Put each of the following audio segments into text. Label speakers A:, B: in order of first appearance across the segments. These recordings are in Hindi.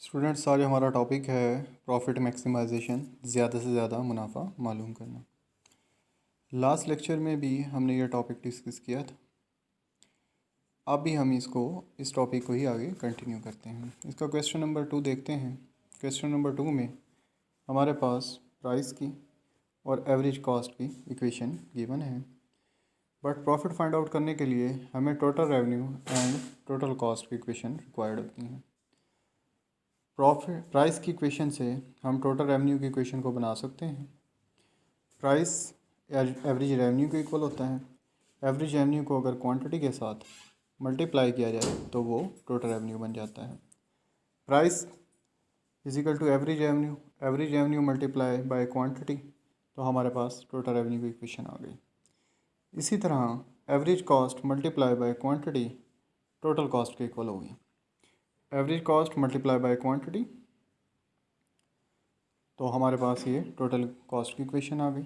A: स्टूडेंट्स, आज हमारा टॉपिक है प्रॉफिट मैक्सिमाइजेशन, ज़्यादा से ज़्यादा मुनाफा मालूम करना। लास्ट लेक्चर में भी हमने यह टॉपिक डिस्कस किया था। अब भी हम इस टॉपिक को ही आगे कंटिन्यू करते हैं। इसका क्वेश्चन नंबर 2 देखते हैं। क्वेश्चन नंबर 2 में हमारे पास प्राइस की और एवरेज कॉस्ट की इक्वेशन गिवन है, बट प्रॉफिट फाइंड आउट करने के लिए हमें total revenue and total cost की इक्वेशन रिक्वायर्ड होती हैं। प्राइस की इक्वेशन से हम टोटल रेवेन्यू की इक्वेशन को बना सकते हैं। प्राइस एवरेज रेवेन्यू के इक्वल होता है। एवरेज रेवेन्यू को अगर क्वांटिटी के साथ मल्टीप्लाई किया जाए तो वो टोटल रेवेन्यू बन जाता है। Price is equal to average revenue multiply by quantity, तो हमारे पास टोटल रेवेन्यू की इक्वेशन आ गई। इसी तरह average cost multiply by quantity total cost के इक्वल होगी। Average cost multiply by quantity, तो हमारे पास ये टोटल कॉस्ट की इक्वेशन आ गई।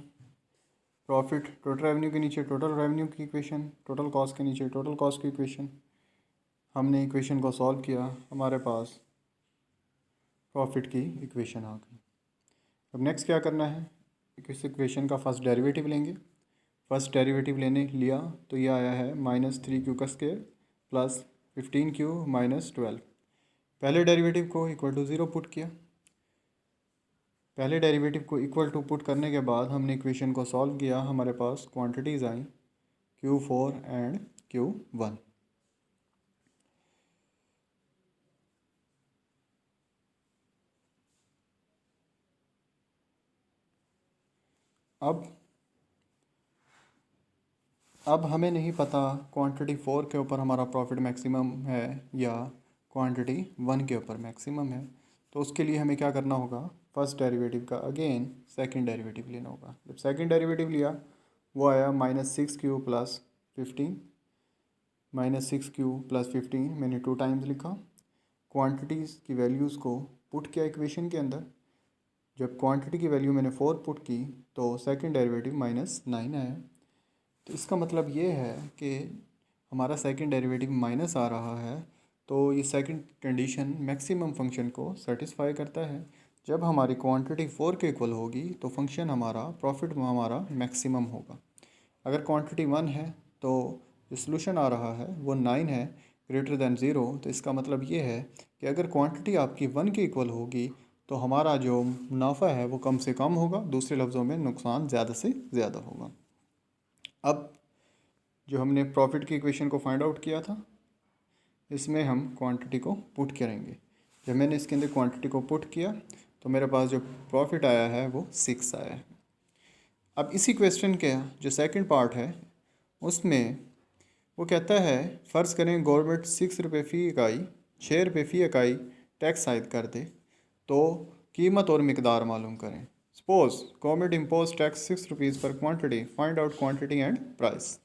A: प्रॉफिट टोटल रेवेन्यू के नीचे टोटल रेवेन्यू की इक्वेशन, टोटल कॉस्ट के नीचे टोटल कॉस्ट की इक्वेशन। हमने इक्वेशन को सॉल्व किया, हमारे पास प्रॉफिट की इक्वेशन आ गई। अब नेक्स्ट क्या करना है, इस इक्वेशन का फर्स्ट डेरिवेटिव लेंगे। फर्स्ट डेरिवेटिव लेने लिया तो ये आया है -3q का स्क्वायर प्लस 15q माइनस 12। पहले डेरिवेटिव को इक्वल टू 0 पुट किया। पहले डेरिवेटिव को इक्वल टू पुट करने के बाद हमने इक्वेशन को सॉल्व किया, हमारे पास quantities I Q4 and Q1। अब हमें नहीं पता क्वांटिटी 4 के ऊपर हमारा प्रॉफिट मैक्सिमम है या क्वांटिटी 1 के ऊपर मैक्सिमम है। तो उसके लिए हमें क्या करना होगा, फर्स्ट डेरिवेटिव का अगेन सेकंड डेरिवेटिव लेना होगा। जब सेकंड डेरिवेटिव लिया वो आया -6q प्लस 15, -6q प्लस 15 मैंने 2 टाइम्स लिखा। क्वांटिटीज़ की वैल्यूज़ को पुट किया इक्वेशन के अंदर। जब क्वांटिटी की वैल्यू मैंने 4 पुट की तो सेकंड डेरिवेटिव -9 आया। तो इसका मतलब ये है कि हमारा सेकंड डेरिवेटिव माइनस आ रहा है, तो ये सेकंड कंडीशन मैक्सिमम फंक्शन को सेटिस्फाई करता है। जब हमारी क्वांटिटी 4 के इक्वल होगी तो फंक्शन हमारा प्रॉफिट हमारा मैक्सिमम होगा। अगर क्वांटिटी 1 है तो जो सोल्यूशन आ रहा है वो 9 है ग्रेटर दैन 0। तो इसका मतलब ये है कि अगर क्वांटिटी आपकी 1 के इक्वल होगी तो हमारा जो मुनाफा है वो कम से कम होगा, दूसरे लफ्ज़ों में नुकसान ज़्यादा से ज़्यादा होगा। अब जो हमने प्रॉफिट की इक्वेशन को फाइंड आउट किया था, इसमें हम क्वांटिटी को पुट करेंगे। जब मैंने इसके अंदर क्वांटिटी को पुट किया तो मेरे पास जो प्रॉफिट आया है वो 6 आया है। अब इसी क्वेश्चन के जो सेकंड पार्ट है उसमें वो कहता है, फ़र्ज़ करें गवर्नमेंट 6 रुपये फ़ी इकाई 6 रुपये फ़ी इकाई टैक्स आयद कर दे, तो कीमत और मिकदार मालूम करें। Suppose government impose tax 6 rupees पर quantity, find out quantity and price.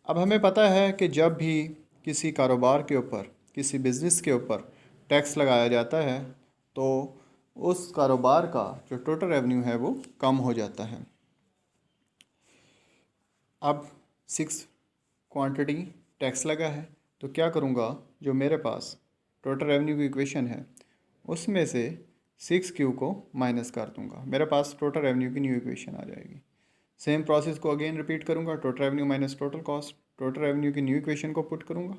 A: अब हमें पता है कि जब भी किसी कारोबार के ऊपर, किसी बिज़नेस के ऊपर टैक्स लगाया जाता है तो उस कारोबार का जो टोटल रेवेन्यू है वो कम हो जाता है। अब 6 क्वांटिटी टैक्स लगा है तो क्या करूँगा, जो मेरे पास टोटल रेवेन्यू की इक्वेशन है उसमें से 6q को माइनस कर दूँगा, मेरे पास टोटल रेवेन्यू की न्यू इक्वेशन आ जाएगी। सेम प्रोसेस को अगेन रिपीट करूँगा, total revenue minus total cost, total revenue की न्यू इक्वेशन को पुट करूँगा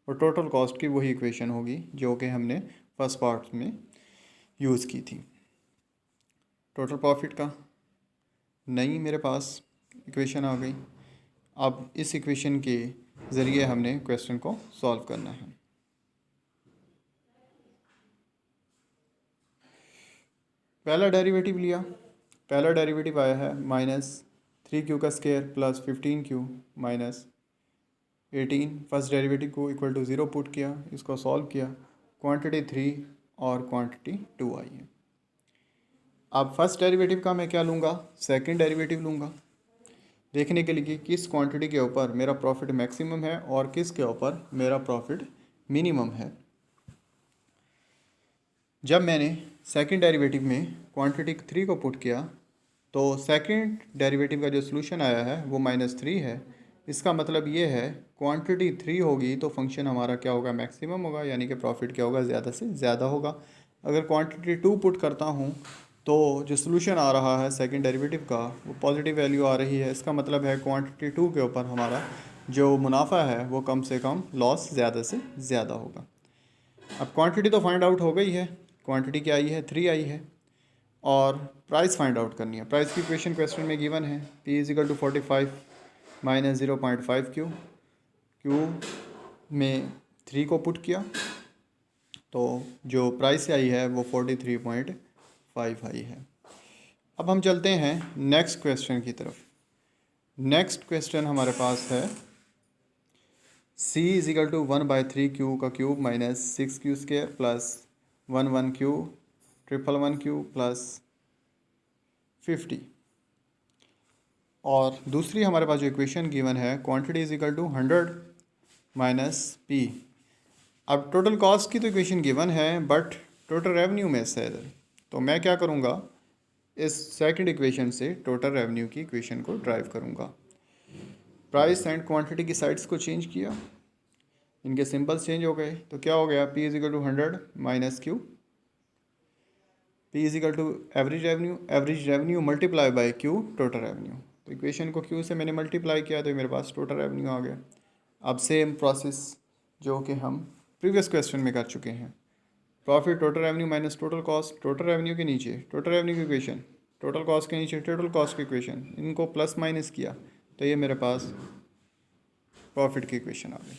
A: और टोटल कॉस्ट की वही इक्वेशन होगी जो कि हमने फर्स्ट पार्ट में यूज़ की थी। टोटल प्रॉफिट का नई मेरे पास इक्वेशन आ गई। अब इस इक्वेशन के ज़रिए हमने क्वेश्चन को सॉल्व करना है। पहला डेरिवेटिव लिया, पहला डेरिवेटिव आया है -3q का square plus 15q minus 18। First derivative को इक्वल टू 0 पुट किया, इसको सॉल्व किया, क्वांटिटी 3 और क्वांटिटी 2 आई है। अब फर्स्ट डेरिवेटिव का मैं क्या लूँगा, सेकंड डेरिवेटिव लूँगा, देखने के लिए कि किस क्वांटिटी के ऊपर मेरा प्रॉफिट मैक्सिमम है और किस के ऊपर मेरा प्रॉफिट मिनिमम है। जब मैंने सेकंड डेरिवेटिव में क्वांटिटी 3 को पुट किया तो सेकंड डेरिवेटिव का जो सोल्यूशन आया है वो -3 है इसका मतलब ये है क्वांटिटी 3 होगी तो फंक्शन हमारा क्या होगा, मैक्सिमम होगा, यानी कि प्रॉफिट क्या होगा, ज़्यादा से ज़्यादा होगा। अगर क्वांटिटी 2 पुट करता हूँ तो जो सोल्यूशन आ रहा है सेकंड डेरिवेटिव का वो पॉजिटिव वैल्यू आ रही है। इसका मतलब है क्वांटिटी 2 के ऊपर हमारा जो मुनाफा है वो कम से कम, लॉस ज़्यादा से ज़्यादा होगा। अब क्वांटिटी तो फाइंड आउट हो गई है, क्वांटिटी क्या आई है, 3 आई है, और प्राइस फाइंड आउट करनी है। प्राइस की इक्वेशन क्वेश्चन में गिवन है, P is equal to 45 minus 0.5 Q में 3 को पुट किया तो जो प्राइस आई है वो 43.5 आई है। अब हम चलते हैं नेक्स्ट क्वेश्चन की तरफ। नेक्स्ट क्वेश्चन हमारे पास है C इज इक्वल टू 1/3 का क्यूब माइनस 6 क्यू² प्लस 1 ट्रिपल 1 प्लस 50। और दूसरी हमारे पास जो इक्वेशन गिवन है, quantity is equal to 100 minus P। अब टोटल कॉस्ट की तो इक्वेशन गिवन है बट टोटल रेवेन्यू में से है, तो मैं क्या करूँगा, इस सेकंड इक्वेशन से टोटल रेवेन्यू की इक्वेशन को ड्राइव करूँगा। प्राइस एंड क्वांटिटी की साइड्स को चेंज किया, इनके सिंबल्स चेंज हो गए, तो क्या हो गया, P is equal to 100 minus Q। P is equal to average revenue multiply by Q total revenue. तो इक्वेशन को Q से मैंने मल्टीप्लाई किया तो मेरे पास टोटल रेवेन्यू आ गया। अब सेम प्रोसेस जो कि हम प्रीवियस क्वेश्चन में कर चुके हैं, profit total revenue minus total cost, total revenue के नीचे टोटल रेवेन्यू की इक्वेशन, टोटल कॉस्ट के नीचे टोटल कॉस्ट की इक्वेशन, इनको प्लस माइनस किया तो ये मेरे पास प्रॉफिट की इक्वेशन आ गई।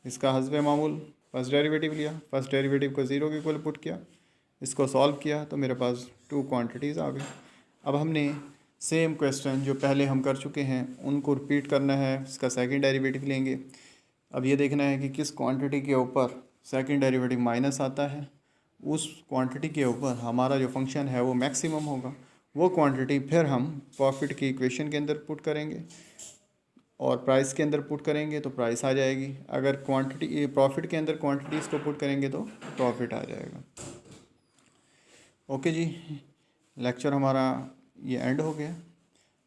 A: इसका हस्बे मामूल फर्स्ट डेरिवेटिव लिया, फर्स्ट डेरिवेटिव को 0 के इक्वल पुट किया, इसको सॉल्व किया तो मेरे पास 2 क्वांटिटीज़ आ गई। अब हमने सेम क्वेश्चन जो पहले हम कर चुके हैं उनको रिपीट करना है, इसका सेकंड डेरिवेटिव लेंगे। अब ये देखना है कि किस क्वांटिटी के ऊपर सेकंड डेरिवेटिव माइनस आता है, उस क्वांटिटी के ऊपर हमारा जो फंक्शन है वो मैक्सिमम होगा। वो क्वांटिटी फिर हम प्रॉफिट की इक्वेशन के अंदर पुट करेंगे और प्राइस के अंदर पुट करेंगे तो प्राइस आ जाएगी। अगर क्वांटिटी प्रॉफिट के अंदर क्वांटिटीज़ को पुट करेंगे तो प्रॉफिट आ जाएगा। ओके जी, लेक्चर हमारा ये एंड हो गया।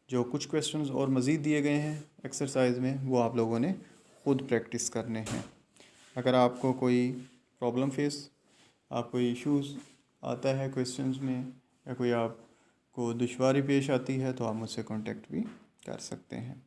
A: जो कुछ क्वेश्चंस और मज़ीद दिए गए हैं एक्सरसाइज में वो आप लोगों ने खुद प्रैक्टिस करने हैं। अगर आपको कोई प्रॉब्लम फेस, आप कोई इश्यूज़ आता है क्वेश्चंस में या कोई आपको दुश्वारी पेश आती है तो आप मुझसे कांटेक्ट भी कर सकते हैं।